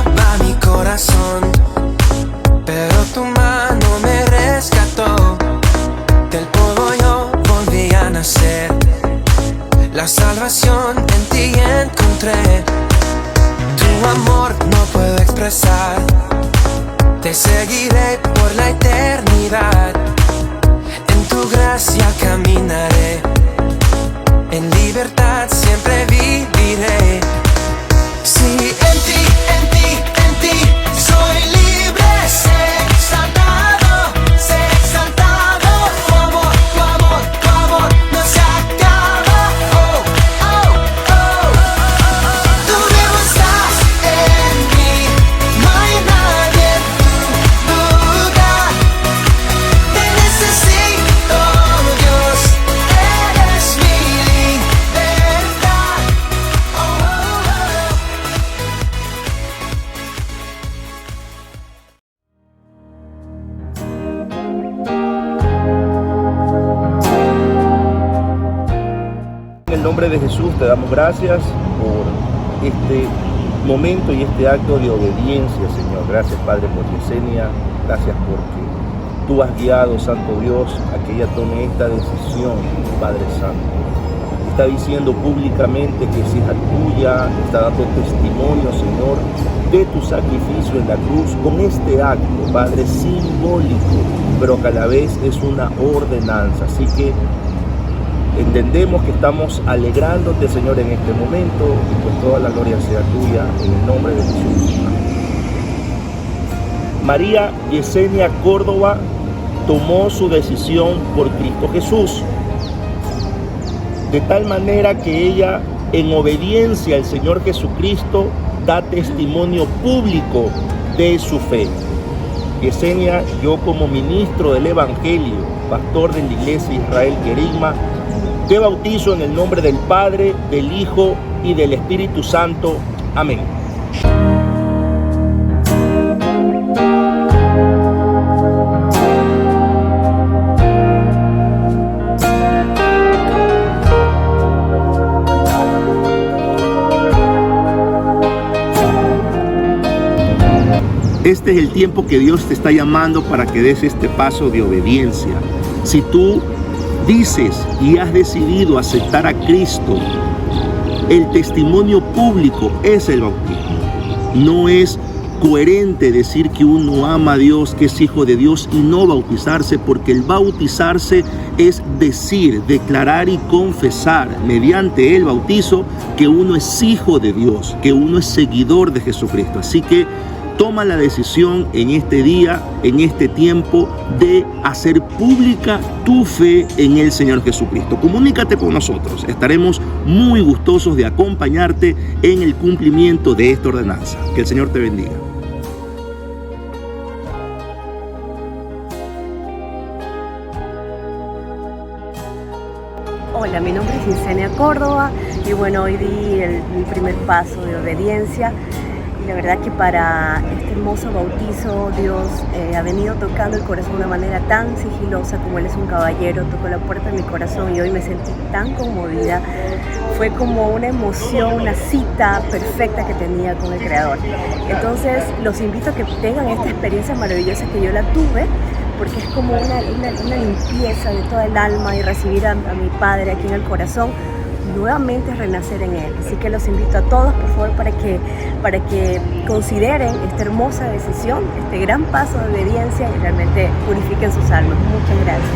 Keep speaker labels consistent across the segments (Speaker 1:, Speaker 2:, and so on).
Speaker 1: odiaba mi corazón, pero tu mano me rescató. Del polvo yo volví a nacer. La salvación en ti encontré. Tu amor no puedo expresar. Te seguiré por la eternidad. En tu gracia caminaré. En libertad siempre viviré. Sí, en ti, en ti, en ti soy libre. Sé exaltado, sé exaltado. Tu amor no se acaba. Oh, oh, oh. Tú vivo estás en mí. No hay nadie en tu lugar. Te necesito, Dios. Eres mi libertad. Oh, oh, oh.
Speaker 2: En el nombre de Jesús te damos gracias por este momento y este acto de obediencia, Señor. Gracias, Padre, por Yesenia. Gracias porque tú has guiado, Santo Dios, a que ella tome esta decisión, Padre Santo. Está diciendo públicamente que es hija tuya, está dando testimonio, Señor, de tu sacrificio en la cruz con este acto, Padre, simbólico, pero que a la vez es una ordenanza. Así que entendemos que estamos alegrándote, Señor, en este momento, y pues toda la gloria sea tuya, en el nombre de Jesús. María Yesenia Córdoba tomó su decisión por Cristo Jesús, de tal manera que ella, en obediencia al Señor Jesucristo, da testimonio público de su fe. Yesenia, yo como ministro del Evangelio, pastor de la Iglesia Israel Querigma, te bautizo en el nombre del Padre, del Hijo y del Espíritu Santo. Amén. Este es el tiempo que Dios te está llamando para que des este paso de obediencia. Si tú dices y has decidido aceptar a Cristo, el testimonio público es el bautismo. No es coherente decir que uno ama a Dios, que es hijo de Dios, y no bautizarse, porque el bautizarse es decir, declarar y confesar mediante el bautizo que uno es hijo de Dios, que uno es seguidor de Jesucristo. Así que toma la decisión en este día, en este tiempo, de hacer pública tu fe en el Señor Jesucristo. Comunícate con nosotros. Estaremos muy gustosos de acompañarte en el cumplimiento de esta ordenanza. Que el Señor te bendiga.
Speaker 3: Hola, mi nombre es Yesenia Córdoba y bueno, hoy di mi primer paso de obediencia. La verdad que para este hermoso bautizo Dios ha venido tocando el corazón de una manera tan sigilosa, como Él es un caballero, tocó la puerta de mi corazón y hoy me sentí tan conmovida. Fue como una emoción, una cita perfecta que tenía con el Creador. Entonces los invito a que tengan esta experiencia maravillosa que yo la tuve, porque es como una limpieza de toda el alma y recibir a mi Padre aquí en el corazón, nuevamente renacer en Él. Así que los invito a todos, por favor, para que consideren esta hermosa decisión, este gran paso de obediencia y realmente purifiquen sus almas. Muchas gracias.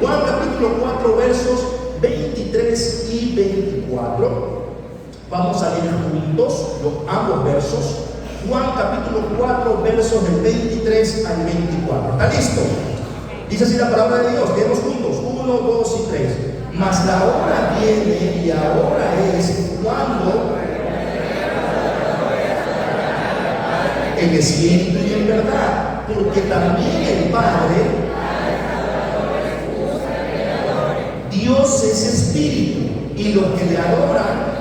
Speaker 4: Juan capítulo 4 versos 23 y 24. Vamos a leer juntos ambos versos. Juan capítulo 4 versos del 23 al 24. ¿Está listo? Dice así la palabra de Dios. Leemos juntos. 1, 2 y 3. Mas la hora viene y ahora es cuando en espíritu y en verdad, porque también el Padre, Dios es espíritu, y los que le adoran,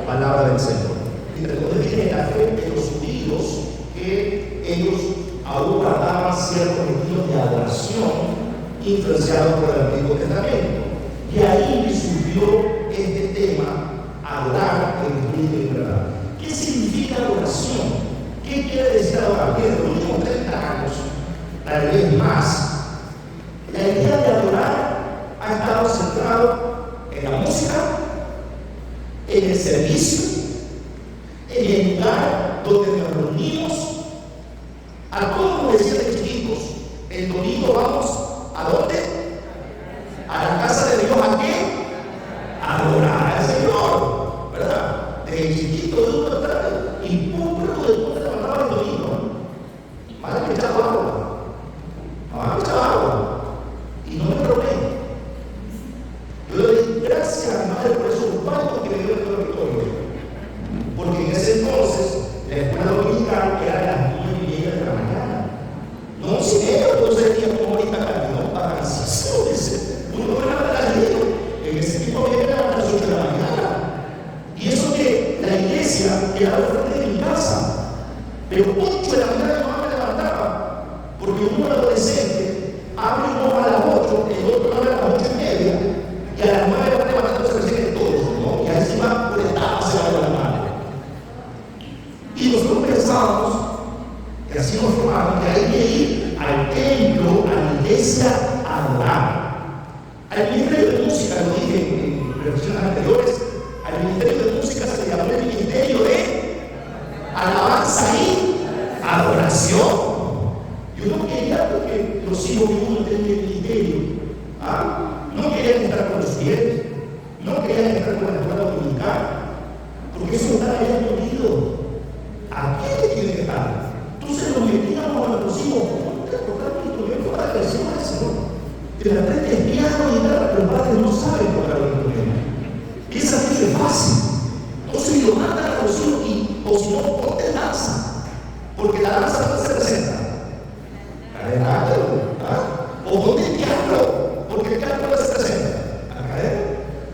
Speaker 4: palabra del Señor. Y entonces viene la fe de los judíos, que ellos aún guardaban ciertos estilos de adoración influenciados por el Antiguo Testamento. Y ahí estudió este tema, adorar en espíritu y en verdad. ¿Qué significa adoración? ¿Qué quiere decir adorar? Que en los últimos 30 años, tal vez más, la idea de adorar ha estado centrado en la música, en el servicio, en el lugar donde nos reunimos. A todos nos decían de chiquitos, el domingo vamos, ¿a dónde? A la casa de Dios. ¿A qué? A adorar al Señor, ¿verdad? De chiquito, de uno atrás, y público de todo levantaba el domingo. Madre me echaba agua, mamá me echaba agua, y no me probé. Yo le doy gracias a mi madre por esos baños que me dio el dormitorio, porque en ese entonces la escuela dominical era a las 9:30 de la mañana. No, si entonces sería como ahorita, no, para cansísimo, dice. Uno no era a las 10, en ese tiempo había que levantar a las 8 de la mañana. Y eso que la iglesia quedaba frente de mi casa, pero 8 de la mañana mi mamá me levantaba, porque uno era adolescente, abre uno a las 8, el otro abre a las 8:30, y a las 9 van levantándose recién todos, ¿no? Y así va por etapas se va de la madre. Y nosotros pensábamos, que así nos formaron, que hay que ir al templo, a la iglesia, a adorar. Al ministerio de música, lo dije en reflexiones anteriores, al ministerio de música se le llamó el ministerio de alabanza y adoración. Yo no quería, porque los hijos de uno tenían el ministerio, no querían estar con los fieles, no querían estar con la escuela dominical, porque eso estaba allá perdido. Aquí es que tiene que estar. Entonces nos metíamos a nuestros hijos, ponte a tocar un instrumento para que el Señor es Señor. Te la aprendes piano y nada, pero los padres no saben tocar un instrumento. Piensan que eso es fácil. Entonces lo mandan a los hijos y, o si no, ponte danza. Porque la danza no se presenta. O ponte teatro, porque el teatro no se presenta.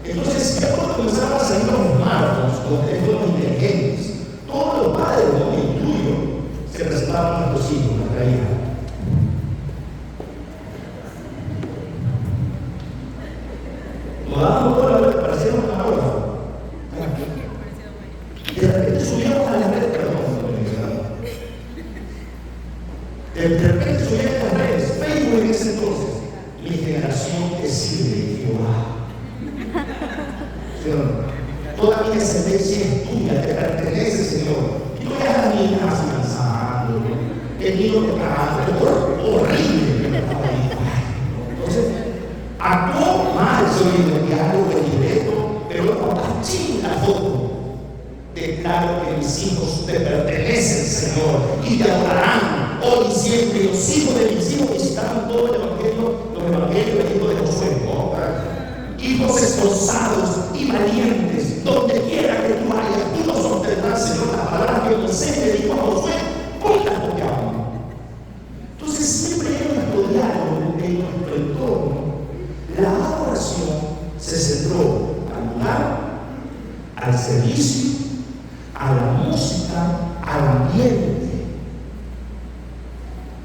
Speaker 4: Entonces, ya cuando comenzamos a salir los marcos, los teléfonos inteligentes, todos los padres, no me incluyo, se presentaban a nuestros hijos, a nuestra hija. Nos dábamos toda la vuelta para hacer una hora. Y de repente subíamos a las redes, de repente subíamos a las redes, Facebook en ese entonces, mi generación te sirve, Jehová. Toda mi descendencia es tuya, te pertenece, Señor. Y tú veas a las niñas danzando, el niño tocando, horrible. Entonces, actuó mal, soy el diálogo, el libreto, pero los papás chingan la foto. Declaro que mis hijos te pertenecen, Señor, y te adorarán hoy y siempre. Los hijos de mis hijos visitaron todo el evangelio, los evangelios del hijo de Josué, ¿no? Hijos esforzados y valientes, donde quiera que tú vayas, tú nos obtendrás, Señor, la palabra que Moisés le dijo a Josué, hoy la copiamos. Entonces, siempre en nuestro diálogo, en nuestro entorno, la adoración se centró al lugar, al servicio, a la música, al ambiente.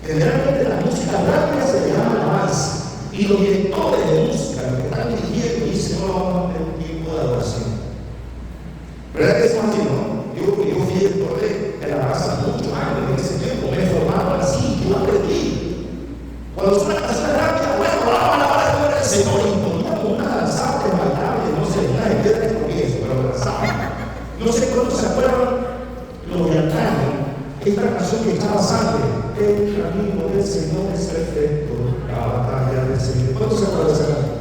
Speaker 4: Generalmente la música rápida se le llama alabanza. Y los directores de música, los que están dirigiendo, dicen, no vamos a tener un tiempo de adoración. ¿Verdad que es así, no? Yo fui director de alabanza muchos años en ese tiempo, me he formado así, yo aprendí. Cuando suena una canción rápida, bueno, vamos a alabar al Señor, y poníamos una danzante bailable, no sé, una de piedra que eso, pero danzaba. No sé cuántos se acuerdan, los de antaño, esta canción que echaba sangre. El camino del Señor es perfecto, la batalla del Señor. ¿Cuántos se acuerdan de esa canción?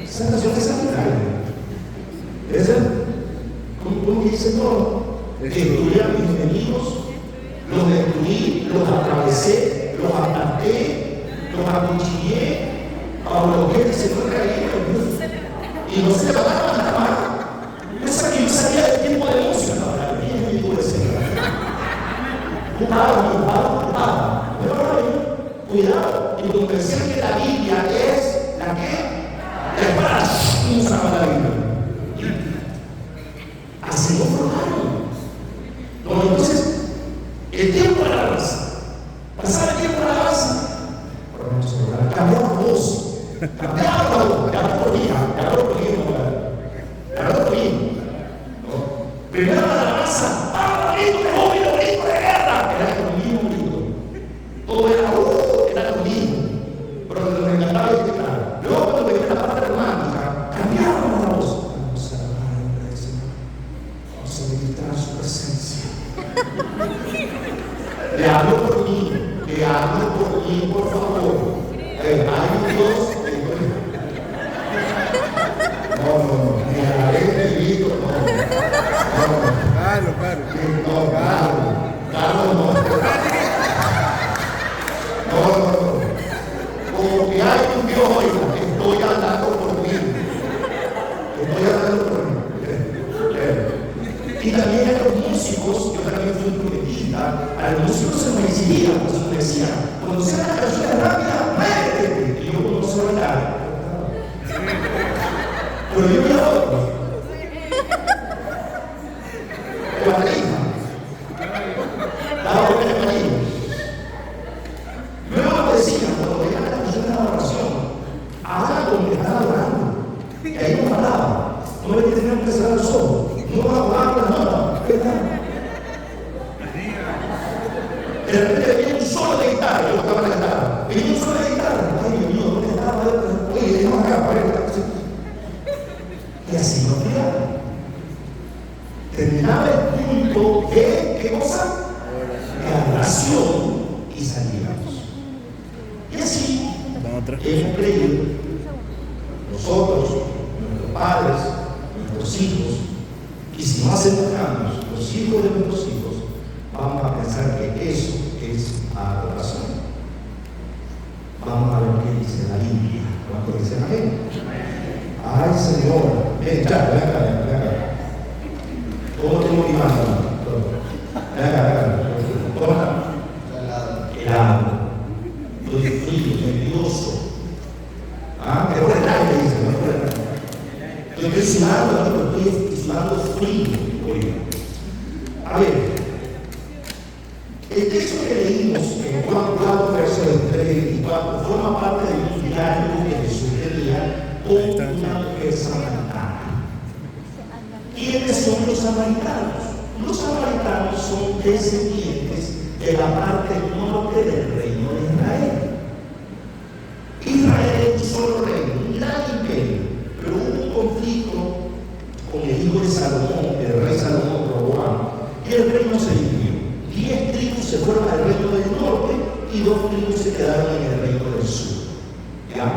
Speaker 4: Esa canción es sanitaria. ¿Es él? ¿Cómo dice todo? Destruí a mis enemigos, los destruí, los atravesé, los aparté, los acuchillé, a los que el Señor caía y no se levantaban la mano. Yo sabía del tiempo de música, ahora bien el tiempo de Señor. Cuidado, y cuando decían que la Biblia es la que la espada, ¿cómo usaba la Biblia? Así lo formaron. No, entonces, el tiempo de la alabanza, pasaba el tiempo de la alabanza, cambiaba la voz, ya por día, Estoy hablando por mí. Y también a los músicos, yo también fui prometida, a los músicos se me exigía, pues me decían, cuando sea la canción rápida, métete. Y yo no sé bailar. Pero yo me hago. Cuadrilla. Daba buena cuadrilla. Luego me decían, cuando veían la canción de la oración, haga como que estaba orando. Y ahí no paraba. No me tenían que cerrar los ojos. No va a jugar las notas. ¿Qué tal? De repente venía un solo de guitarra. Yo tocaba la guitarra. Venía un solo de guitarra. Ay, Dios mío, ¿dónde estaba? Oye, venimos acá, para acá. Y así nos quedaba. Terminaba el punto de, ¿qué cosa? De adoración y salíamos. Y así hemos creído, nosotros, nuestros padres, nuestros hijos, y si no hacemos cambios, los hijos de nuestros hijos, vamos a pensar que eso es adoración. Vamos a ver qué dice la Biblia. ¿Cuánto dice la Biblia? Ay, Señor. Ven acá, ven acá, ven acá. ¿Cómo tengo mi mano? Ven acá, ven acá. ¿Cómo está? Helado. Yo estoy frío, nervioso. ¿Ah? Me pone nadie, me dice, me pone nadie. Yo estoy sudando, estoy sudando frío. A ver. El texto que leímos en Juan 4, versos 3 y 24, forma parte de un diario que Jesús tenía con una mujer samaritana. ¿Quiénes son los samaritanos? Los samaritanos son descendientes de la parte norte del reino de Israel. Israel es un solo reino, un gran imperio, pero hubo un conflicto con el hijo de Salomón, el rey Salomón Roboam, y el reino se dividió. 10 tribus se fueron al reino del norte y 2 tribus se quedaron en el reino del sur. ¿Ya?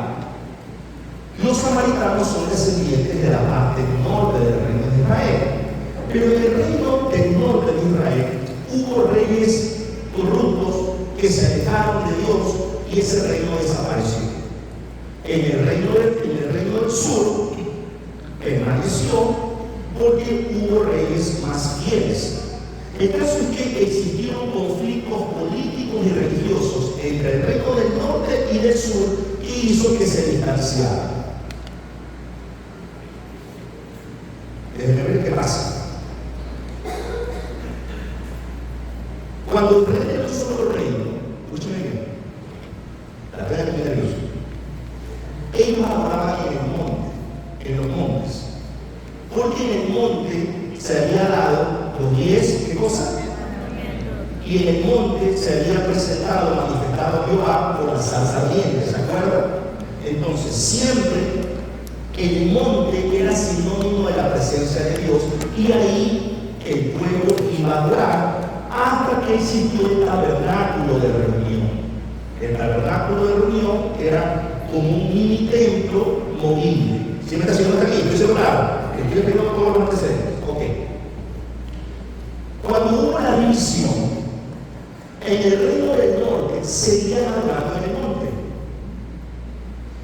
Speaker 4: Los samaritanos son descendientes de la parte norte del reino de Israel. Pero en el reino del norte de Israel hubo reyes corruptos que se alejaron de Dios y ese reino desapareció. En el reino del sur permaneció porque hubo reyes más fieles. El caso es que existieron conflictos políticos y religiosos entre el reino del norte y del sur que hizo que se distanciaran. Déjenme ver qué pasa. Cuando el rey era un solo reino, escúchame bien, la verdad es muy nervioso. Ellos adoraban en los montes, porque en el monte se había dado los 10, ¿qué cosa? Y en el monte se había presentado, manifestado Jehová con la salsa ardiente, ¿se acuerdan? Entonces, siempre el monte era sinónimo de la presencia de Dios y ahí el pueblo iba a adorar hasta que existió el tabernáculo de reunión. El tabernáculo de reunión era como un mini templo movible. ¿Sí me está haciendo hasta aquí? ¿Estoy seguro? Estoy explicando todos los antecedentes. Ok. Cuando hubo la división, en el reino del norte seguían adorando en el monte.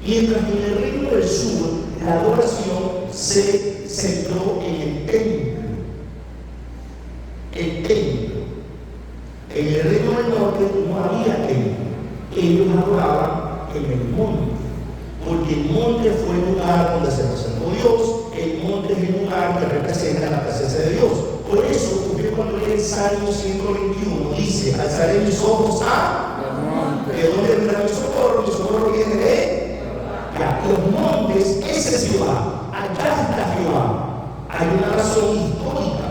Speaker 4: Mientras que en el reino del sur la adoración se centró en el templo. El templo. En el reino del norte no había templo. Ellos adoraban en el monte. Porque el monte fue el lugar donde se presentó Dios. El monte es el lugar que representa la presencia de Dios. Por eso, usted cuando lee el Salmo 121 dice: alzaré mis ojos a ¿de dónde vendrá mi socorro? Mi socorro viene de ya, los montes, ese es Jehová, allá está Jehová. Hay una razón histórica.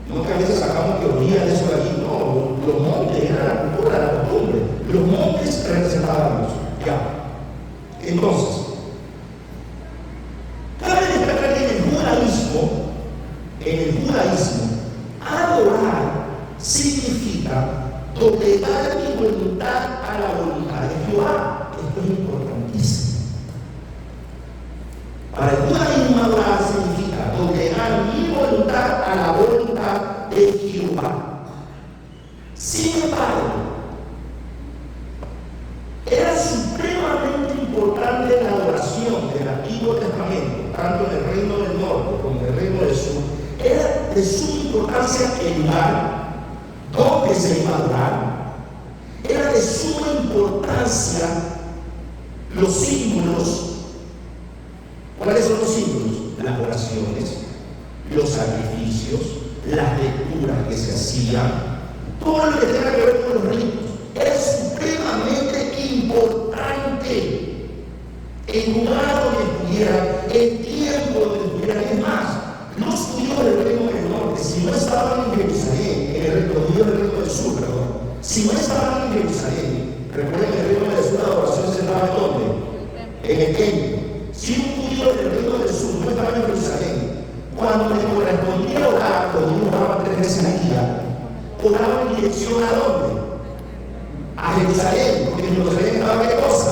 Speaker 4: No que a veces sacamos teoría de eso de allí, no, los montes eran la cultura, la costumbre. Los montes representaban a Dios. Ya. Entonces, cabe destacar que en el judaísmo, adorar significa doblegar mi voluntad a la voluntad de Jehová. Esto es importantísimo. Para el judaísmo, adorar significa doblegar mi voluntad a la voluntad de Jehová. Sin embargo, era supremamente importante la adoración del Antiguo Testamento, tanto en el reino del norte como el reino del sur, era de suma importancia el lugar donde se iba a adorar. Era de suma importancia los símbolos. ¿Cuáles son los símbolos? Las oraciones, los sacrificios, las lecturas que se hacían, todo lo que tenga que ver con los ritos. Es supremamente importante el lugar donde estuviera, el tiempo donde estuviera. Es más, los judíos del reino del norte, si no estaban en Jerusalén, los judíos del reino del sur, perdón, si no estaban en Jerusalén, recuerden que el reino del sur la adoración se daba en ¿dónde? En el templo. Si un judío del reino del sur no estaba en Jerusalén, cuando le correspondía orar, los judíos oraban 3 veces al día, oraban en dirección a ¿dónde? A Jerusalén, porque en Jerusalén estaba ¿qué cosa?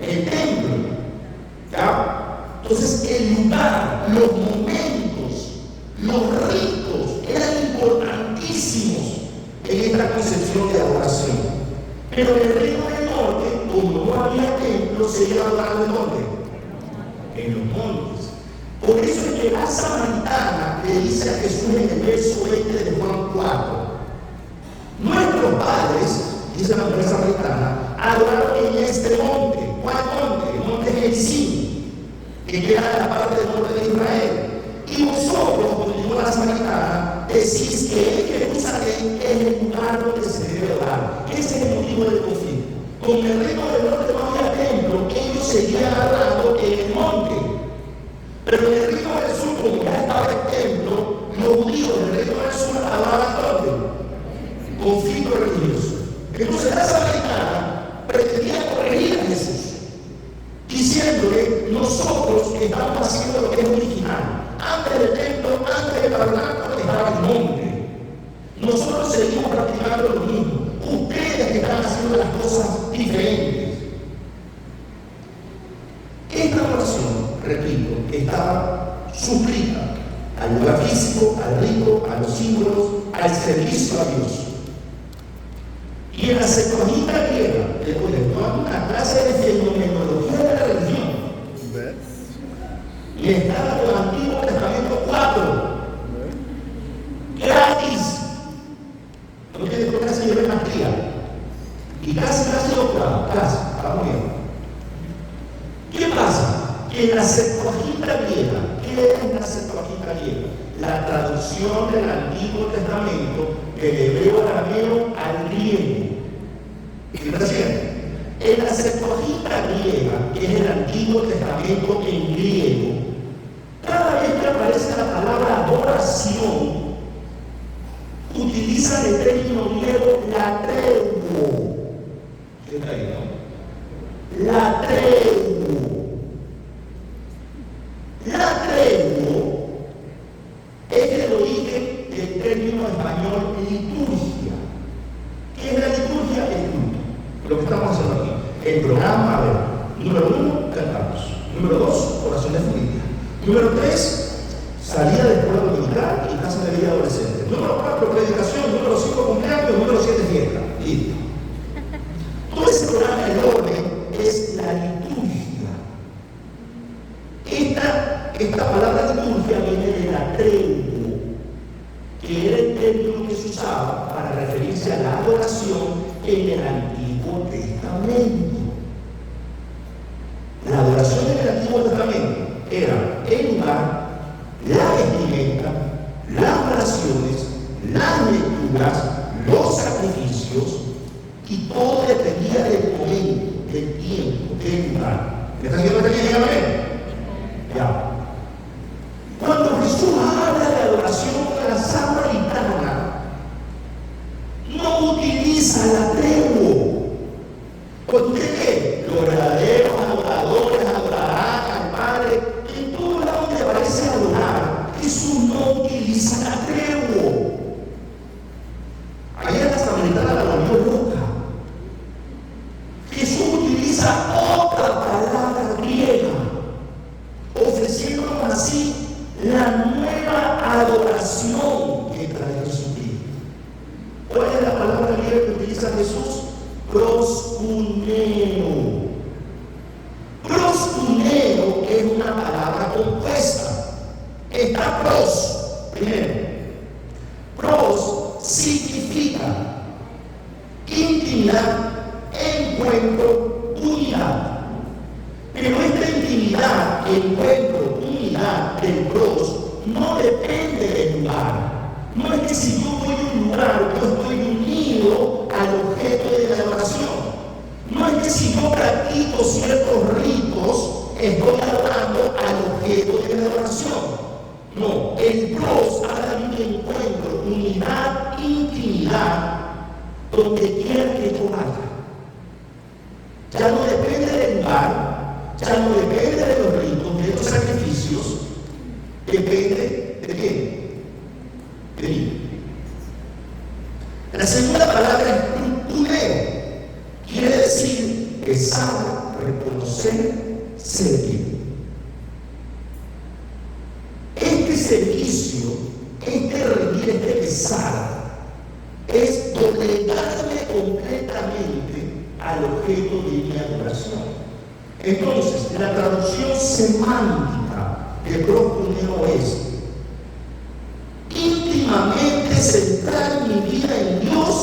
Speaker 4: El templo. ¿Ya? Entonces el lugar, los momentos, los ritos eran importantísimos en esta concepción de adoración. Pero en el reino del norte, como no había templo, se iba a adorar en ¿dónde? En los montes. Por eso es que la samaritana le dice a Jesús en el verso 20 de Juan 4: nuestros padres, dice la mujer samaritana, adoraron en este monte. ¿Cuál monte? El monte Gerizim, que queda en la parte del norte de Israel. Y vosotros, continúa la samaritana, decís que en Jerusalén es el lugar donde se debe adorar. Ese es el motivo del conflicto. Con el reino del norte no había templo, ellos seguían adorando en el monte. Pero en el reino del sur, como ya estaba el templo, los judíos del reino del sur adoraban ¿dónde? Conflicto religioso. Entonces la samaritana pretendía corregir a Jesús, diciéndole: nosotros estamos haciendo lo que es original. Antes del templo, antes del tabernáculo, estaba el monte. Nosotros seguimos practicando lo mismo. Ustedes están haciendo las cosas diferentes. Esta oración, repito, estaba suscrita al lugar físico, al rito, a los símbolos, al servicio a Dios. Y en la Septuaginta griega, después de toda una clase de fenomenología de la religión, y estaba el Antiguo Testamento 4, gratis. No tiene que casi llevar maestría. Y casi doctorado, casi, está muy bien. ¿Qué pasa? Que en la Septuaginta griega, ¿qué es la Septuaginta griega? La traducción del Antiguo Testamento del hebreo arameo al griego. ¿Qué está haciendo? En la Septuaginta griega, que es el Antiguo Testamento en griego, cada vez que aparece la palabra adoración, utilizan el término griego latreuo. ¿Qué está ahí, no? Latreuo. Latreuo es el origen del término español liturgia. ¿Qué es la liturgia? El culto. Lo que estamos haciendo aquí. El programa, a ver, número 1, cantamos. Número 2, oración de familia. Número 3, salida de escuela dominical y casa de vida adolescente. Número 4, predicación. Número 5, cumpleaños. Número 7, fiesta. Listo. Todo ese programa, el orden, es la liturgia. Esta palabra liturgia viene de latreuo, que era el término que se usaba para referirse a la adoración en el Antiguo Testamento. La adoración en el Antiguo Testamento era el lugar, la vestimenta, las oraciones, las lecturas, los sacrificios, y todo dependía del momento, del tiempo, del lugar. ¿Me está haciendo entender? Dígame. Ya. Cuando Jesús habla de adoración a la samaritana, no utiliza latreuo. Cuando usted ve los verdaderos adoradores adorarán al Padre, en todo lado donde aparece adorar, Jesús no utiliza latreuo. Ayer la samaritana la volvió loca. Jesús utiliza otra palabra griega, ofreciéndonos así la nueva adoración que trae Jesucristo. ¿Cuál es la palabra griega que utiliza Jesús? Proskuneo. Proskuneo es una palabra compuesta. Está pros. Primero, pros significa intimidad, encuentro, unidad. Pero esta intimidad, encuentro, unidad del pros no depende del lugar. No es que si yo voy a un lugar, yo estoy unido al objeto de la adoración. No es que si yo practico ciertos ritos, estoy adorando al objeto de la adoración. No, el pros habla de un encuentro, unidad, intimidad, donde quiera que yo vaya. Ya no depende del lugar, ya no depende de los ritos, de los sacrificios, depende de quién. De mí. La segunda palabra es tuneo. Quiere decir que sabe reconocer servir. Este servicio, este rendir, este pesar, es doblegarme completamente al objeto de mi adoración. Entonces, la traducción semántica de proskuneo es íntimamente centrar mi vida en Dios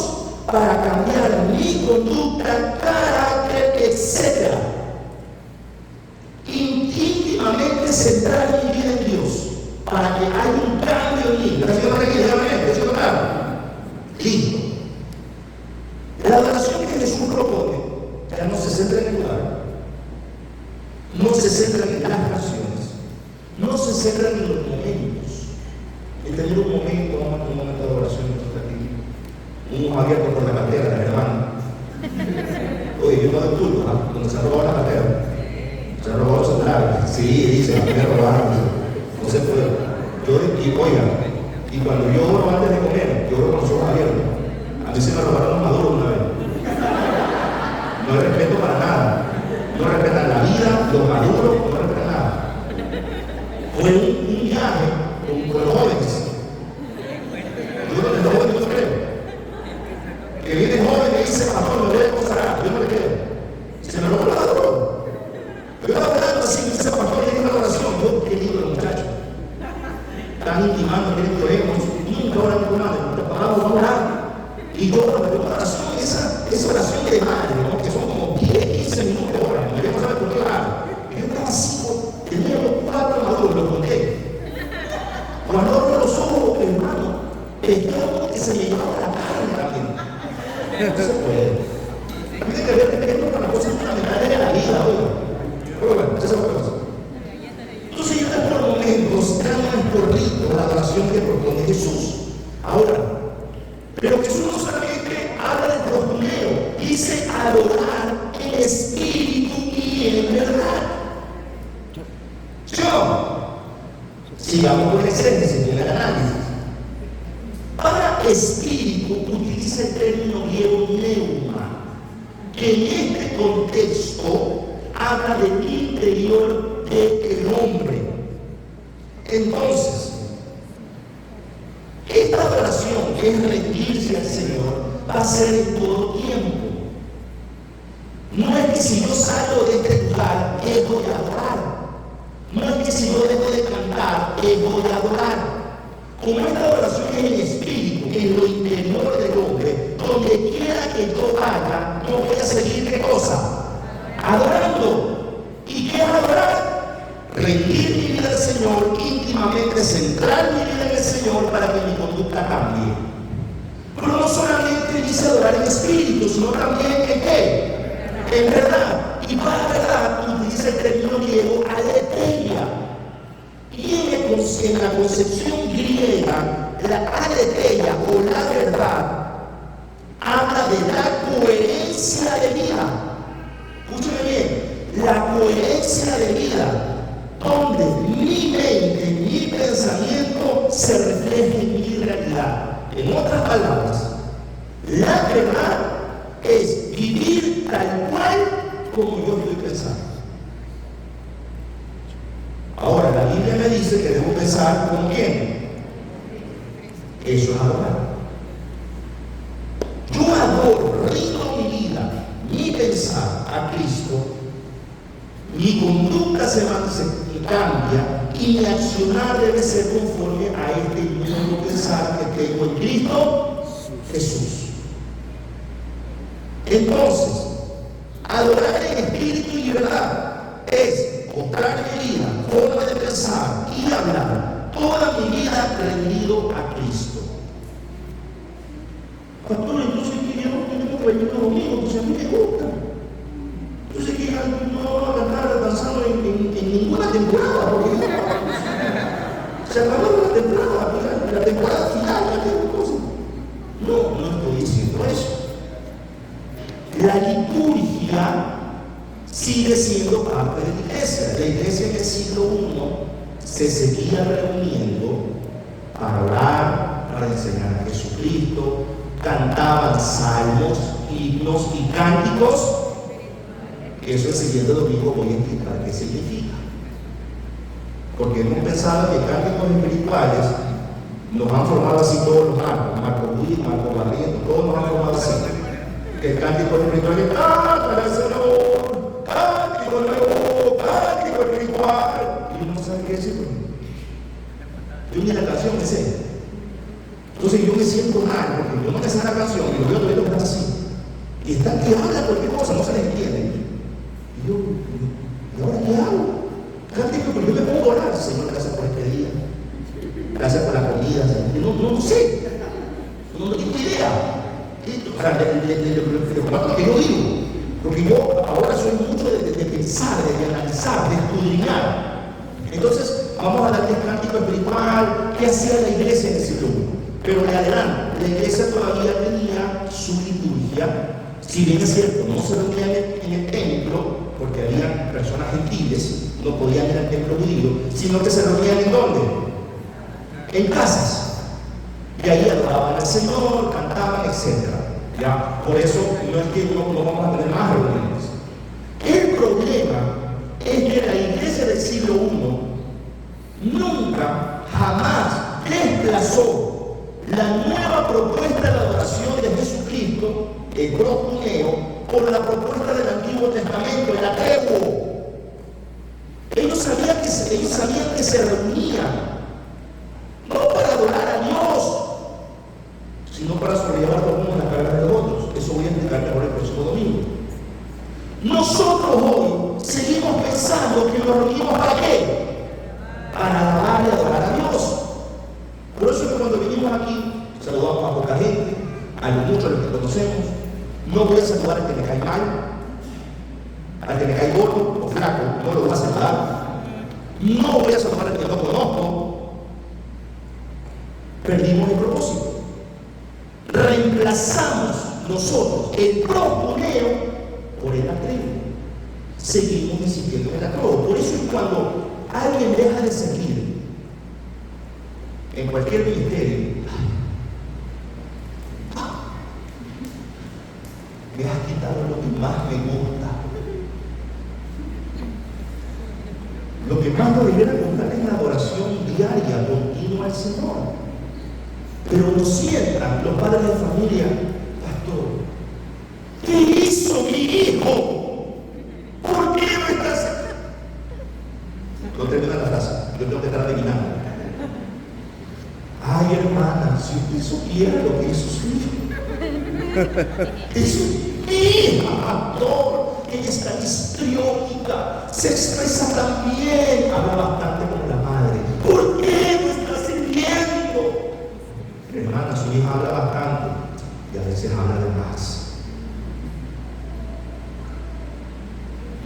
Speaker 4: para cambiar mi conducta, carácter, etc. Íntimamente centrar mi vida en Dios para que haya un cambio en mí. ¿Está claro? Listo. La adoración que Jesús propone ya no se centra en el lugar, no se centra en las canciones, no se centra en los momentos. En tener un momento, vamos a tener un momento de adoración aquí, un abierto por la cartera del hermano. Oye, yo no doy culto, ¿no? Cuando se robó la cartera, se robó los celulares. Sí, dice, me robaron, no se puede. Y cuando yo oro antes de comer, yo oro con los ojos abiertos. A mí se me robaron los maduros una vez. No hay respeto para nada. No respetan la vida, los maduros, no respetan nada. Fue un viaje con los jóvenes. Yo no los jóvenes no creo. Que viene joven y dice, pastor, me voy a consagrar. Yo no le creo. Se me robó la maduro. Yo estaba hablando así, me dice, pastor, y una oración. Yo, qué lindo el muchacho. Están intimando, miren, oremos. Nunca oran con madre. Vamos a orar. Y yo, la oración, esa oración de madre, ¿no? Que son como 10, 15 minutos de hora. No queremos saber por qué orar. Yo estaba así, tenía los 4 maduros, los conté. Cuando abro los ojos, hermano, pescado que se me llevaba la carne también. No se puede. Tiene que ver que con las cosas fundamentales de la vida hoy. Pero bueno, esa es otra cosa. Entonces yo por momentos, ya no es por rito la adoración que propone Jesús. Ahora, pero Jesús no solamente habla del proskuneo, dice adorar en espíritu y en verdad. Yo, sigamos con el exégesis, con el análisis. Para espíritu utiliza el término griego neuma, que en este contexto habla del interior del hombre. Entonces, esta adoración, que es rendirse al Señor, va a ser en todo tiempo. No es que si yo salgo de este lugar, voy a adorar. No es que si yo dejo de cantar, voy a adorar. Como esta adoración es en espíritu, en lo interior del hombre, donde quiera que yo vaya, no voy a seguir ¿qué cosa? Adorando. ¿Y qué es adorar? Rendir mi vida al Señor, íntimamente centrar mi vida en el Señor para que mi conducta cambie. Pero no solamente dice adorar en espíritu, sino también en qué? En verdad. Y para verdad utiliza el término griego aletheia. Y en la concepción griega, la aletheia o la verdad habla de la coherencia de vida. Escúcheme bien, la coherencia de vida, donde mi mente, mi pensamiento se refleja en mi realidad. En otras palabras, la verdad es vivir tal cual como yo estoy pensando. Ahora, la Biblia me dice que debo pensar con quién. Eso es adorar. Yo adoro, rindo mi vida, mi pensar a Cristo. Mi conducta se cambia y mi accionar debe ser conforme a este nuevo pensar que tengo en Cristo Jesús. Entonces, adorar en espíritu y verdad es mostrar mi vida, forma de pensar y hablar, toda mi vida rendido a Cristo. Pastor, entonces que yo no tengo que venir los domingos, entonces a mí me gusta. Entonces que no vamos a estar danzando en ninguna temporada, porque se acabó la temporada final, no estoy diciendo eso. La liturgia sigue siendo parte de la iglesia. La iglesia en el siglo I se seguía reuniendo para orar, para enseñar a Jesucristo, cantaban salmos, himnos y cánticos. Eso el siguiente domingo voy a explicar qué significa. Porque hemos pensado que cánticos espirituales nos han formado así todos los marcos, Marco Luis, Marco Barriento, todos nos han formado así. Que el cántico espiritual es cántale al Señor, cántico nuevo, cántico espiritual. Y uno no sabe qué decir. Yo ni la canción me sé. Entonces yo me siento mal porque yo no me sé la canción y lo veo todavía que está así. Y están que hablan cualquier cosa, no se les entiende. Y yo, ¿y ahora qué hago? Cántico, pero yo me pongo a orar, Señor, gracias por este día. Gracias por la comida. No sé. No tengo idea. O sea, lo que yo digo, porque yo ahora soy mucho de pensar, de analizar, de escudriñar. Entonces, vamos a hablar del cántico espiritual, qué hacía la iglesia en el siglo I. Pero de adelante, la iglesia todavía tenía su liturgia, si bien es cierto, no se reunían en el templo, porque había personas gentiles, no podían ir al templo judío, sino que se reunían ¿en dónde? En casas. Y ahí adoraban al Señor, cantaban, etc. ¿Ya? Por eso no es que no vamos a tener más reuniones. El problema es que la iglesia del siglo I nunca, jamás desplazó la nueva propuesta de la adoración de Jesucristo, el propuneo, por la propuesta del Antiguo Testamento, el ateo. Ellos sabían que se reunían no para adorar a Dios, sino para sobrellevar los unos las cargas de los otros. Eso voy a explicar ahora el próximo domingo. Nosotros hoy seguimos pensando que nos reunimos ¿para qué? Para alabar y adorar a Dios. Por eso es que cuando venimos aquí, saludamos a poca gente, a los muchos a los que conocemos. No voy a saludar al que me cae mal, al que me cae gordo o flaco, no lo voy a saludar. No voy a saludar al que no conozco. Perdimos el propósito. Reemplazamos nosotros el propuneo por el ateo. Seguimos insistiendo en el ateo. Por eso es cuando alguien deja de servir en cualquier ministerio, me has quitado lo que más me gusta. Lo que más nos debiera contar es la adoración diaria, continua al Señor. Pero nos sientan los padres de familia, pastor, ¿qué hizo mi hijo? ¿Por qué no estás? No termina la frase, yo tengo que estar adivinando. Ay, hermana, si usted supiera lo que hizo su hijo. Es mi hija, pastor, ella es tan histriónica, se expresa tan bien, habla bastante como la madre. ¿Por qué no está sirviendo? Hermana, su hija habla bastante y a veces habla de más.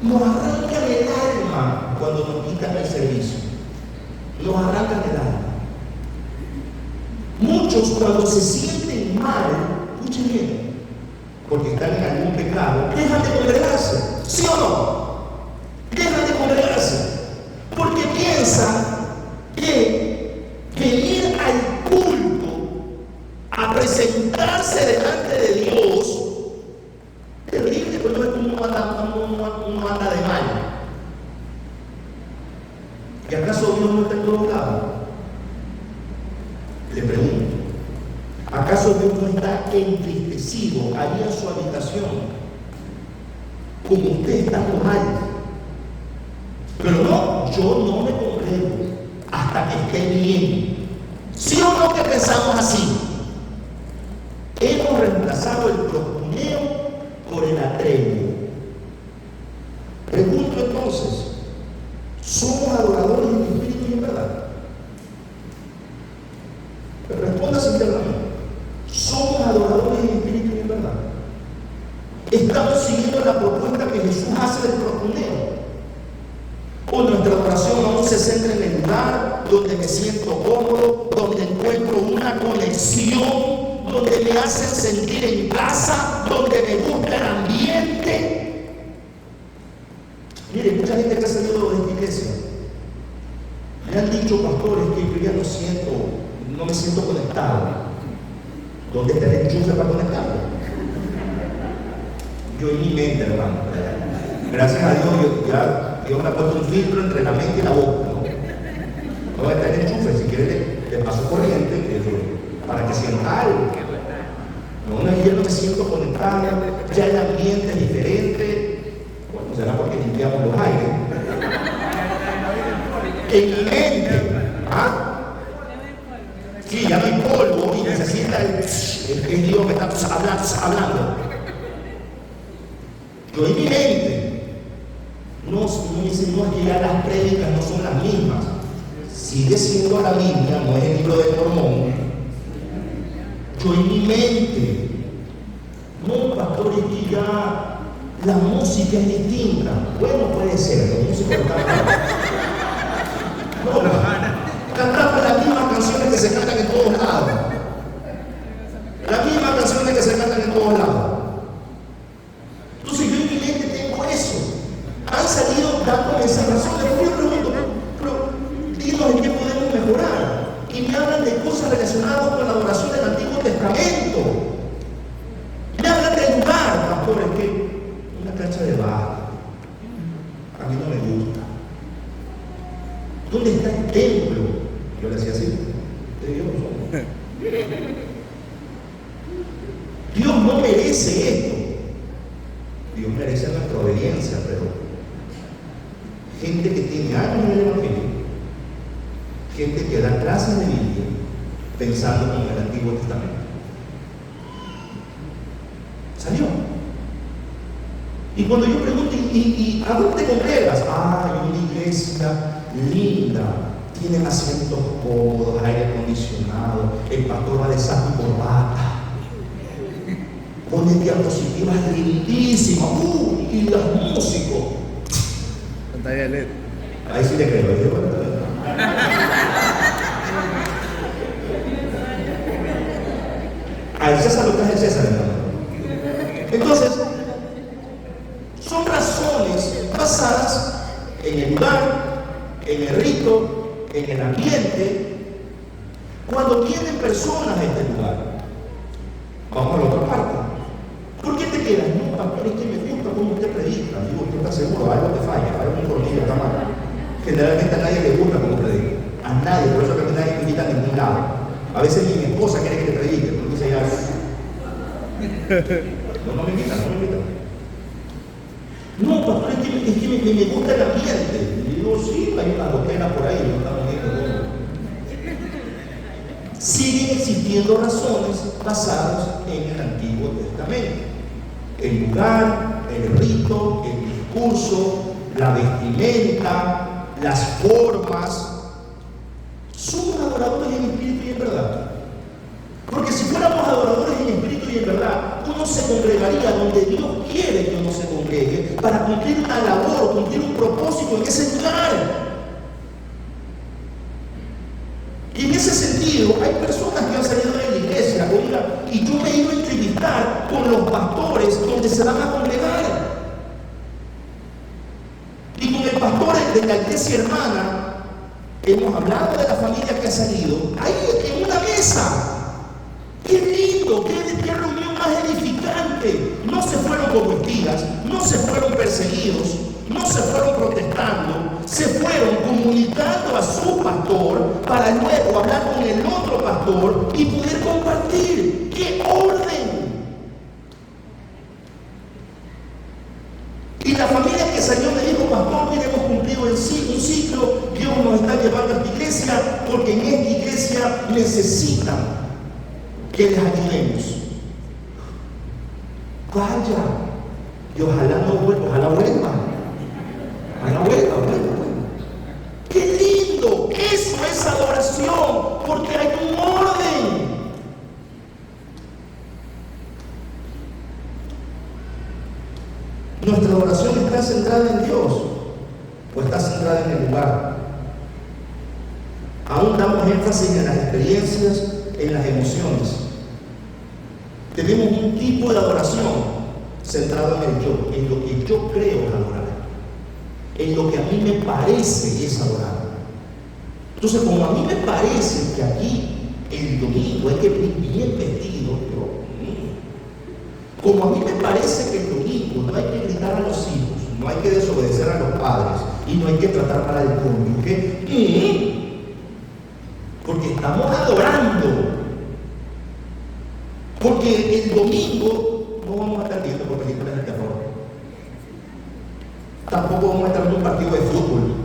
Speaker 4: Nos arrancan el alma cuando nos quitan el servicio. Nos arrancan el alma. Muchos cuando se sienten mal, escuchen bien, porque están en algún pecado, dejan de congregarse, ¿sí o no? Dejan de congregarse, porque piensan que venir al culto a presentarse delante de Dios, terrible, pero no es como uno anda de mal. ¿Y acaso Dios no está en todos lados? Le pregunto, ¿acaso Dios no está entristecido allí en su habitación? Como usted está mal. Pero no, yo no me congrego. esté bien. ¿Sí o no que pensamos así? Hemos reemplazado el proskuneo por el atrevio. Pregunto entonces, ¿somos adoradores en espíritu y en verdad? Responda sinceramente. ¿Somos adoradores en espíritu y en verdad? ¿Estamos siguiendo la propuesta que Jesús hace del proskuneo? ¿O nuestra adoración aún se centra en el lugar donde me siento cómodo, donde encuentro una conexión, donde me hacen sentir en casa, donde me gusta el ambiente? Mire, mucha gente que ha salido de esta iglesia me han dicho, pastores, que yo ya no me siento conectado. ¿Dónde está el enchufe para conectarlo? Yo en mi mente, hermano. Gracias a Dios, Dios me ha puesto un filtro entre la mente y la boca, ¿no? No está el enchufe, si quiere le paso corriente para que sienta algo. No, yo no me siento conectado, ya el ambiente es diferente. Bueno, será porque limpiamos los aires. En mi mente, ¿ah? Sí, ya no hay polvo y necesita el Dios que está hablando. Yo en mi mente, no es que ya las prédicas no son las mismas. Sigue siendo la Biblia, no es el libro de Mormón. Yo en mi mente, no, pastor, es que ya la música es distinta. Bueno, puede ser, la música está cantamos las mismas canciones que se cantan en todos lados. Las mismas canciones que se cantan en todos lados. Entonces yo en mi mente tengo eso. Han salido dándome esas razones. Yo pregunto, pero dinos en qué podemos mejorar. Y me hablan de cosas relacionadas con la adoración del Antiguo Testamento. Me hablan del lugar, pastores, que una cancha de bar. A mí no me gusta. ¿Dónde está el templo? Yo le decía así, de Dios. Dios no merece esto. Dios merece nuestra obediencia, pero gente que tiene años en el Evangelio, gente que da clases de Biblia pensando en el Antiguo Testamento. Salió. Y cuando yo pregunto, ¿y a dónde te congregas? Una iglesia linda. Tienen asientos cómodos, aire acondicionado, el pastor va de saco y corbata, pone diapositivas lindísimas, y los músicos.
Speaker 5: Pantalla LED.
Speaker 4: Ahí sí le creo, ahí bueno, al César lo que es el César, hermano. Entonces, son razones basadas en el lugar, en el rito, en el ambiente. Cuando vienen personas a este lugar, vamos a la otra parte. ¿Por qué te quedas? No, pastor, es que me gusta cómo usted predica. Digo, ¿usted está seguro? Algo te falla, algo un tornillo está mal. Generalmente a nadie le gusta cómo predica. A nadie, por eso que nadie me invita a ningún lado. A veces ni mi esposa quiere que le predique, porque dice ya. No me invitan, no me invitan. No, pastor, es que me gusta el ambiente. Digo, sí, hay una loquera por ahí, no estamos viendo todo. Siguen existiendo razones basadas en el Antiguo Testamento. El lugar, el rito, el discurso, la vestimenta, las formas. Somos adoradores en espíritu y en verdad. Porque si fuéramos adoradores en espíritu y en verdad, uno se congregaría donde Dios quiere que uno se congregue para cumplir una labor, cumplir un propósito en ese lugar. Y en ese sentido, hay personas que han salido de la iglesia, oiga, y yo me he ido a entrevistar con los pastores donde se van a congregar. Y con el pastor de la iglesia hermana, hemos hablado de la familia que ha salido, ahí en una mesa. ¡Qué lindo! ¡Qué reunión más edificante! No se fueron como espías, no se fueron perseguidos, no se fueron protestando, se fueron comunicando a su pastor para luego hablar con el otro pastor y poder compartir. ¡Qué orden! Y la familia que salió me dijo, pastor, mire, hemos cumplido un ciclo, Dios nos está llevando a esta iglesia por iglesia necesitan que les ayudemos. Vaya, y ojalá no vuelva, ojalá vuelva. ¡Qué lindo! Eso es adoración, porque hay un orden. ¿Nuestra adoración está centrada en Dios o está centrada en el lugar? Aún damos énfasis en las experiencias, en las emociones. Tenemos un tipo de adoración centrado en el yo, en lo que yo creo adorar, en lo que a mí me parece es adorar. Entonces, como a mí me parece que aquí el domingo hay que venir bien vestido, como a mí me parece que el domingo no hay que gritar a los hijos, no hay que desobedecer a los padres y no hay que tratar mal al cónyuge, porque estamos adorando. Porque el domingo no vamos a estar viendo por películas de terror. Tampoco vamos a estar en un partido de fútbol,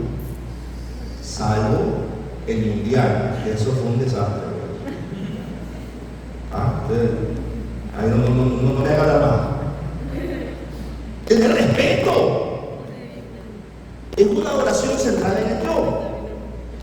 Speaker 4: salvo el mundial, que eso fue un desastre. Ahí no le haga la mano. Tener respeto. Es una adoración centrada en el yo.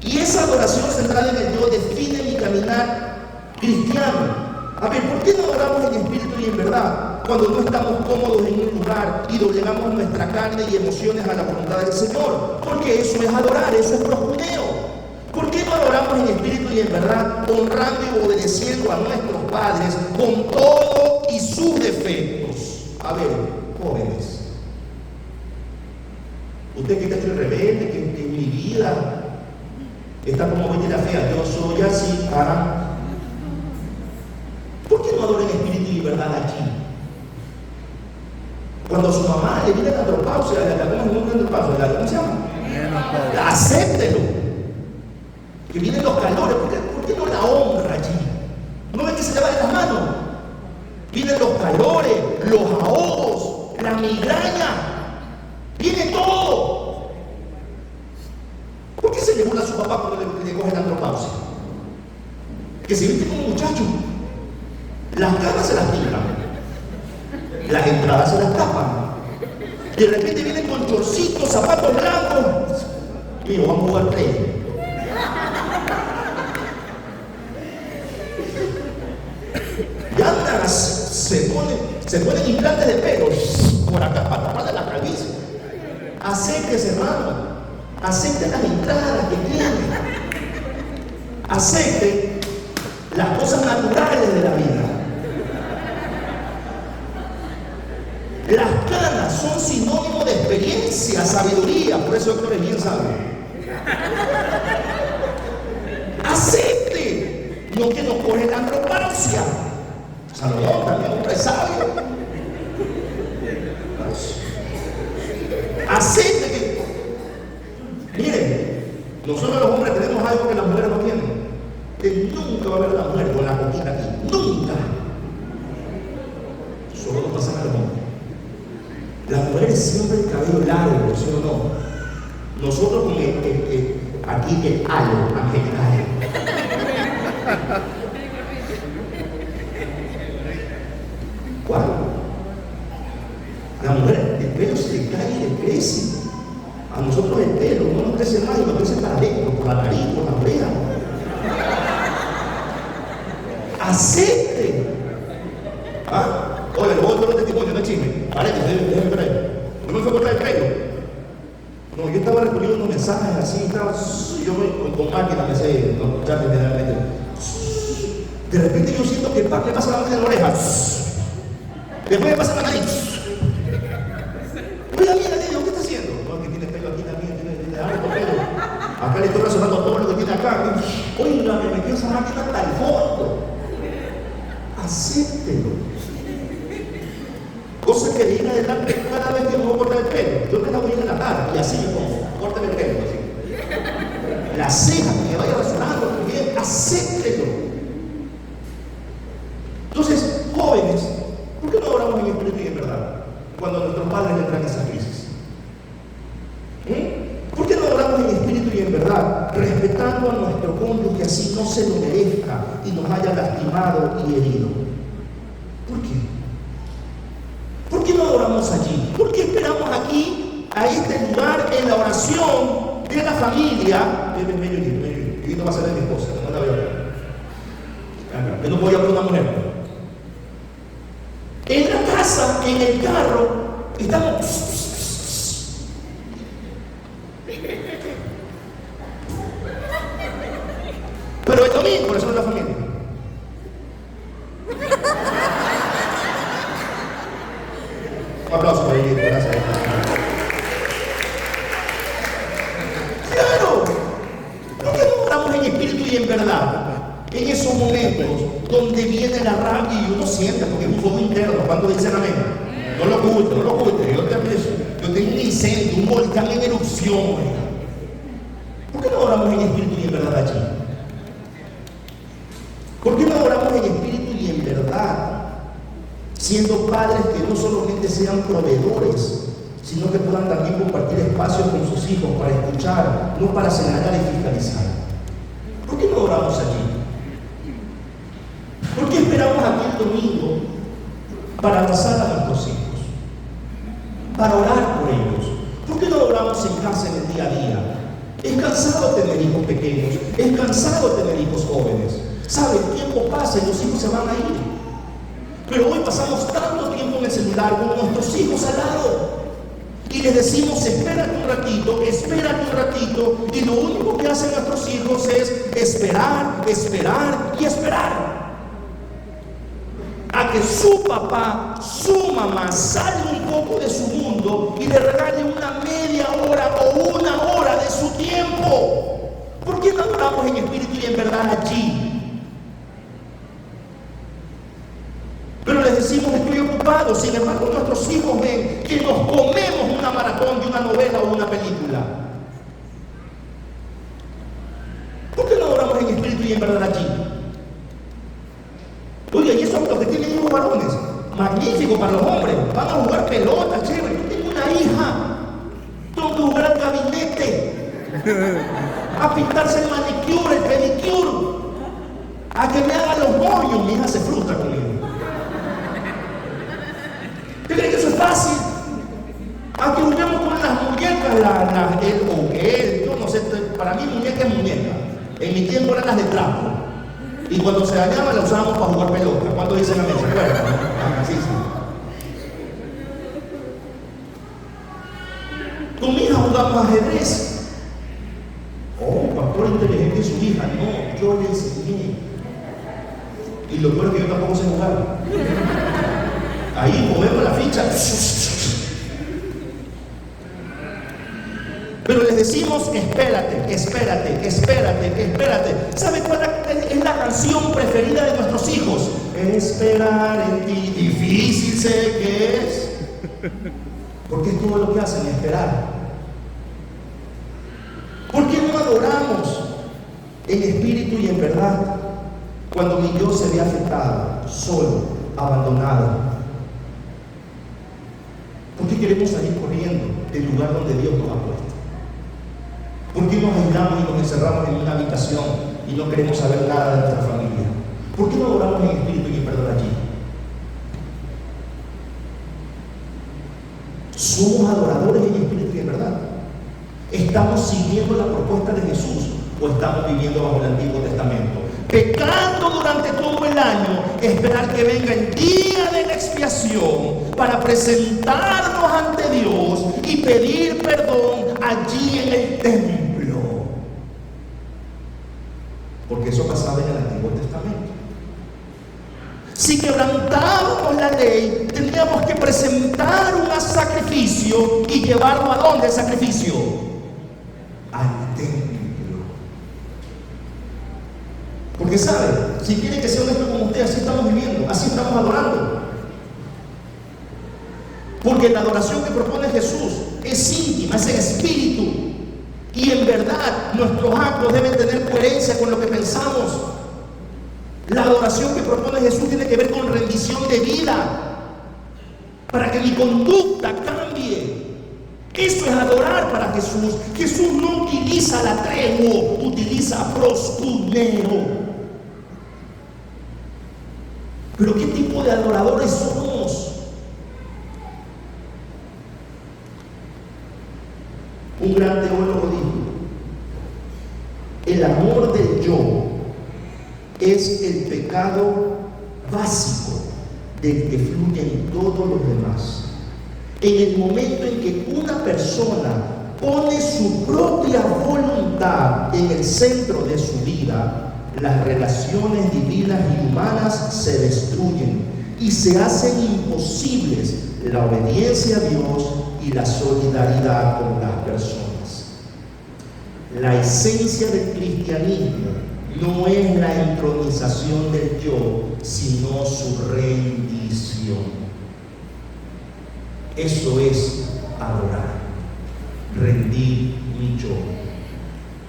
Speaker 4: Y esa adoración centrada en el yo define mi caminar cristiano. A ver, ¿por qué no adoramos en espíritu y en verdad cuando no estamos cómodos en un lugar y doblegamos nuestra carne y emociones a la voluntad del Señor? Porque eso es adorar, eso es proskuneo. ¿Por qué no adoramos en espíritu y en verdad, honrando y obedeciendo a nuestros padres con todo y sus defectos? A ver, jóvenes, usted que está hecho el rebelde, que en mi vida está como Betty la Fea, yo soy así, ¿por qué no adora en espíritu y verdad aquí? Cuando su mamá le viene la andropausia, ¿cómo se llama? Acéptelo. Que vienen los calores, ¿por qué no la honra allí? ¿No ven que se le va de las manos? Vienen los calores, los ahogos, la migraña, viene todo. ¿Por qué se le burla a su papá cuando le coge la andropausia? Que se viste como un muchacho. Las camas se las pintan, las entradas se las tapan. De repente vienen con chorcitos, zapatos blancos. Mío, vamos a jugar play. Y andan, se ponen implantes de pelo por acá para taparle la calvicie. Acepte, hermano, acepte las entradas que tiene, acepte las cosas naturales de la vida. Las canas son sinónimo de experiencia, sabiduría, por eso Héctor es bien sabio. Acepte, no que nos coge la andropausia. Salomón también, hombre sabio. Acepte que, miren, nosotros los hombres tenemos algo que las mujeres no tienen. Que nunca va a haber a la mujer con la coquita aquí, nunca. Solo nos pasan a los hombres. Las mujeres siempre el cabello largo, ¿sí o no? Nosotros con aquí el halo angelical. ¿Cuál? La mujer, el pelo se le cae y le crece. A nosotros el pelo no nos crece más y nos crece para adentro, por la nariz, por la oreja. Acepte. Oye, luego otro testimonio, no es chisme. Déjeme por ahí. Yo me fui a cortar el pelo. No, yo estaba respondiendo unos mensajes así, yo con máquina me sé, de repente yo siento que me pasa la mano en la oreja. Después me pasa la nariz. Oiga, mira, ¿qué está haciendo? No, que tiene pelo aquí también, tiene harto pelo. Acá le estoy resonando todo lo que tiene acá. Oiga, me metió esa máquina hasta el fondo. Acéptelo. Cosa que viene adelante cada vez que me voy a cortar el pelo. Yo me la voy a ir en la cara y así me pongo. Córtame el pelo, así. La ceja que me vaya resonando muy bien, acéptelo. Entonces, jóvenes, ¿por qué no oramos en espíritu y en verdad cuando nuestros padres entran en esa crisis? ¿Por qué no oramos en espíritu y en verdad respetando a nuestro cónyuge, así no se se lo merezca y nos haya lastimado y herido. ¿Por qué? ¿Por qué no adoramos allí? ¿Por qué esperamos aquí, a este lugar, en la oración de la familia? Y no va a ser de mi esposa, no la veo. Yo no voy a hablar de una mujer. En la casa, en el carro, estamos. Pero es domingo, por eso es la familia. Un aplauso para ella, gracias. Claro, ¿por qué no oramos en espíritu y en verdad? En esos momentos donde viene la rabia y uno siente, porque es un fuego interno, cuando dicen amén. No lo oculte, no lo oculte. Yo tengo un incendio, un volcán en erupción. Oiga. ¿Por qué no oramos en espíritu y en verdad allí? ¿Por qué no oramos en espíritu y en verdad? Siendo padres que no solamente sean proveedores, sino que puedan también compartir espacios con sus hijos para escuchar, no para señalar y fiscalizar. ¿Por qué no oramos allí? ¿Por qué esperamos aquí el domingo para abrazar a nuestros hijos? Para orar por ellos. ¿Por qué no oramos en casa en el día a día? Es cansado tener hijos pequeños, es cansado tener hijos jóvenes. ¿Sabe? El tiempo pasa y los hijos se van a ir. Pero hoy pasamos tanto tiempo en el celular con nuestros hijos al lado. Y les decimos, espérate un ratito, y lo único que hacen nuestros hijos es esperar y esperar. A que su papá, su mamá salga un poco de su mundo y le regale una media hora o una hora de su tiempo. ¿Por qué no adoramos en espíritu y en verdad allí? Pero les decimos, estoy ocupado. Sin embargo, nuestros hijos ven que nos comemos una maratón de una novela o una película. ¿Por qué no oramos en espíritu y en verdad allí? Oye, y eso es lo que tienen hijos varones. Magnífico para los hombres. Van a jugar pelota, chévere. Yo tengo una hija. Tengo que jugar al gabinete. A pintarse el manicure, el pedicure. A que me hagan los moños. Mi hija se frustra conmigo. ¿Qué creen que eso es fácil? A que juguemos con las muñecas, yo no sé, para mí muñeca es muñeca. En mi tiempo eran las de trapo. Y cuando se dañaban las usábamos para jugar pelota. ¿Cuánto dicen a mí? ¿Se acuerdan? Sí. Con mi hija jugamos ajedrez. Oh, pastor inteligente y su hija. No, yo le enseñé. Y lo peor es que yo tampoco sé jugar. Ahí movemos la ficha. Pero les decimos, espérate. ¿Sabe cuál es la canción preferida de nuestros hijos? Esperar en ti, difícil sé que es. Porque es todo lo que hacen, esperar. ¿Por qué no adoramos en espíritu y en verdad cuando mi yo se ve afectado, solo, abandonado? ¿Por qué queremos salir corriendo del lugar donde Dios nos ha puesto? ¿Por qué nos aislamos y nos encerramos en una habitación y no queremos saber nada de nuestra familia? ¿Por qué no adoramos en espíritu y en verdad allí? ¿Somos adoradores en espíritu y en verdad? ¿Estamos siguiendo la propuesta de Jesús o estamos viviendo bajo el Antiguo Testamento? Pecando durante todo el año, esperar que venga el día de la expiación para presentarnos ante Dios y pedir perdón allí en el templo. Porque eso pasaba en el Antiguo Testamento. Si quebrantábamos la ley, tendríamos que presentar un sacrificio y llevarlo ¿a dónde el sacrificio? Al templo. Porque sabe, si quiere que sea honesto con usted, así estamos viviendo, así estamos adorando. Porque la adoración que propone Jesús es íntima, es en espíritu. Y en verdad, nuestros actos deben tener coherencia con lo que pensamos. La adoración que propone Jesús tiene que ver con rendición de vida, para que mi conducta cambie. Eso es adorar para Jesús. Jesús no utiliza la tregua, utiliza proskuneo. Pero ¿qué tipo de adoradores somos? Un gran teólogo dijo: el amor del yo es el pecado básico del que fluyen todos los demás. En el momento en que una persona pone su propia voluntad en el centro de su vida, las relaciones divinas y humanas se destruyen y se hacen imposibles la obediencia a Dios y la solidaridad con las personas. La esencia del cristianismo no es la entronización del yo, sino su rendición. Eso es adorar, rendir mi yo,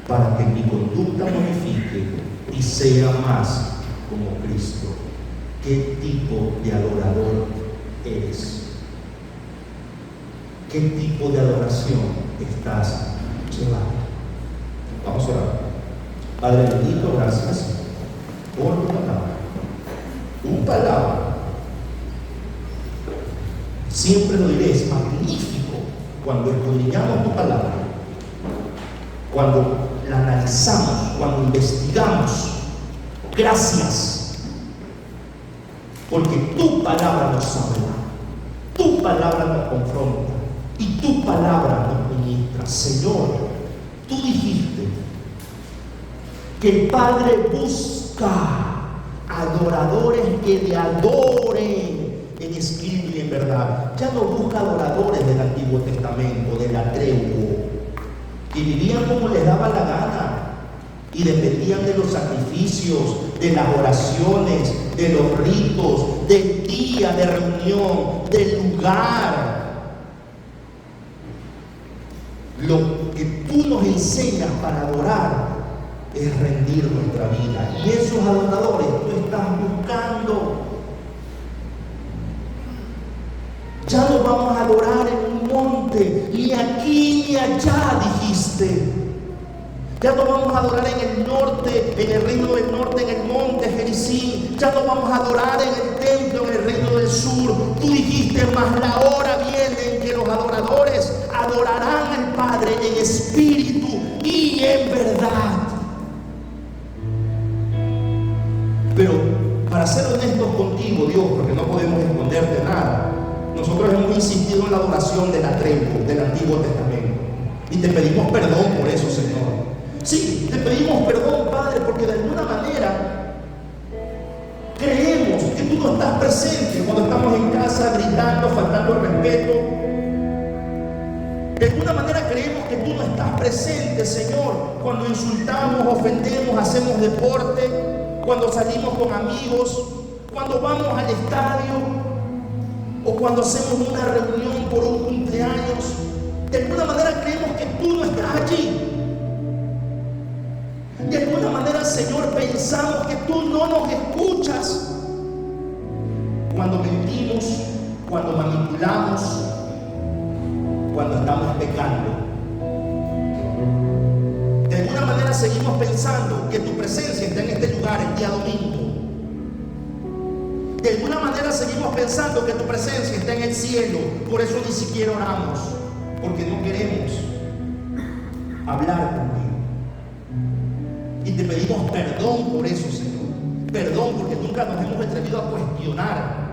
Speaker 4: para que mi conducta modifique y sea más como Cristo. ¿Qué tipo de adorador eres? ¿Qué tipo de adoración estás llevando? Vamos a orar. Padre bendito, gracias por tu palabra. Tu palabra, siempre lo diré, es magnífico cuando escudriñamos tu palabra, cuando la analizamos, cuando investigamos. Gracias, porque tu palabra nos habla, tu palabra nos confronta y tu palabra nos ministra. Señor, tú dijiste que el Padre busca adoradores que le adoren en espíritu y en verdad. Ya no busca adoradores del Antiguo Testamento, de la tribu, que vivían como les daba la gana y dependían de los sacrificios, de las oraciones, de los ritos, del día de reunión, del lugar. Lo que tú nos enseñas para adorar es rendir nuestra vida, y esos adoradores tú estás buscando. Ya no vamos a adorar en un monte, ni aquí ni allá, dijiste. Ya no vamos a adorar en el norte, en el reino del norte, en el monte Gerizim. Ya no vamos a adorar en el templo, en el reino del sur. Tú dijiste, mas la hora viene en que los adoradores adorarán al Padre en espíritu y en verdad. Pero para ser honestos contigo, Dios, porque no podemos esconderte nada, nosotros hemos insistido en la adoración de la tribu, del Antiguo Testamento, y te pedimos perdón por eso, Señor. Sí, te pedimos perdón, Padre, porque de alguna manera creemos que tú no estás presente cuando estamos en casa gritando, faltando el respeto. De alguna manera creemos que tú no estás presente, Señor, cuando insultamos, ofendemos, hacemos deporte, cuando salimos con amigos, cuando vamos al estadio o cuando hacemos una reunión por un cumpleaños. De alguna manera creemos que tú no estás allí. De alguna manera, Señor, pensamos que tú no nos escuchas. Cuando mentimos, cuando manipulamos, cuando estamos pecando. De alguna manera seguimos pensando que tu presencia está en este lugar el día domingo. De alguna manera seguimos pensando que tu presencia está en el cielo. Por eso ni siquiera oramos, porque no queremos hablar contigo. Y te pedimos perdón por eso, Señor. Perdón porque nunca nos hemos atrevido a cuestionar.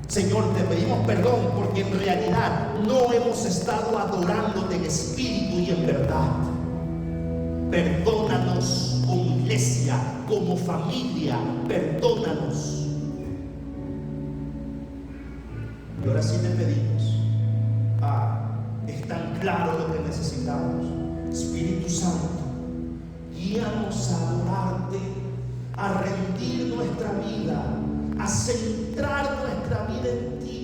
Speaker 4: Señor, te pedimos perdón porque en realidad no hemos estado adorándote en espíritu y en verdad. Perdónanos como iglesia, como familia, perdónanos. Y ahora sí te pedimos, es tan claro lo que necesitamos. Espíritu Santo, guíanos a adorarte, a rendir nuestra vida, a centrar nuestra vida en ti,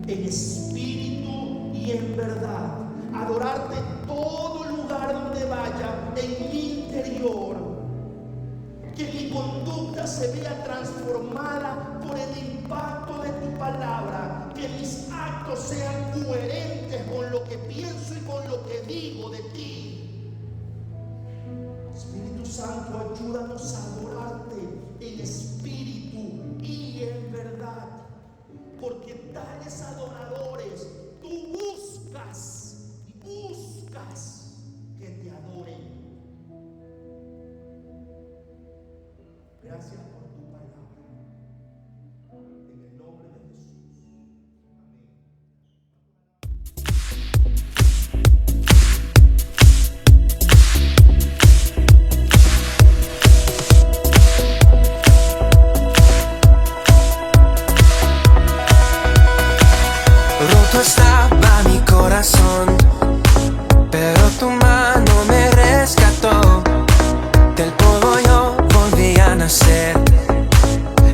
Speaker 4: en espíritu y en verdad. Adorarte en todo lugar donde vaya, en mi interior. Que mi conducta se vea transformada por el impacto de tu palabra. Que mis actos sean coherentes con lo que pienso y con lo que digo de ti. Espíritu Santo, ayúdanos a adorarte en espíritu y en verdad.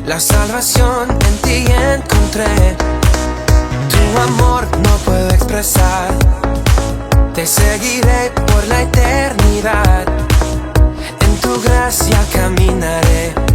Speaker 1: La salvación en ti encontré. Tu amor no puedo expresar. Te seguiré por la eternidad. En tu gracia caminaré.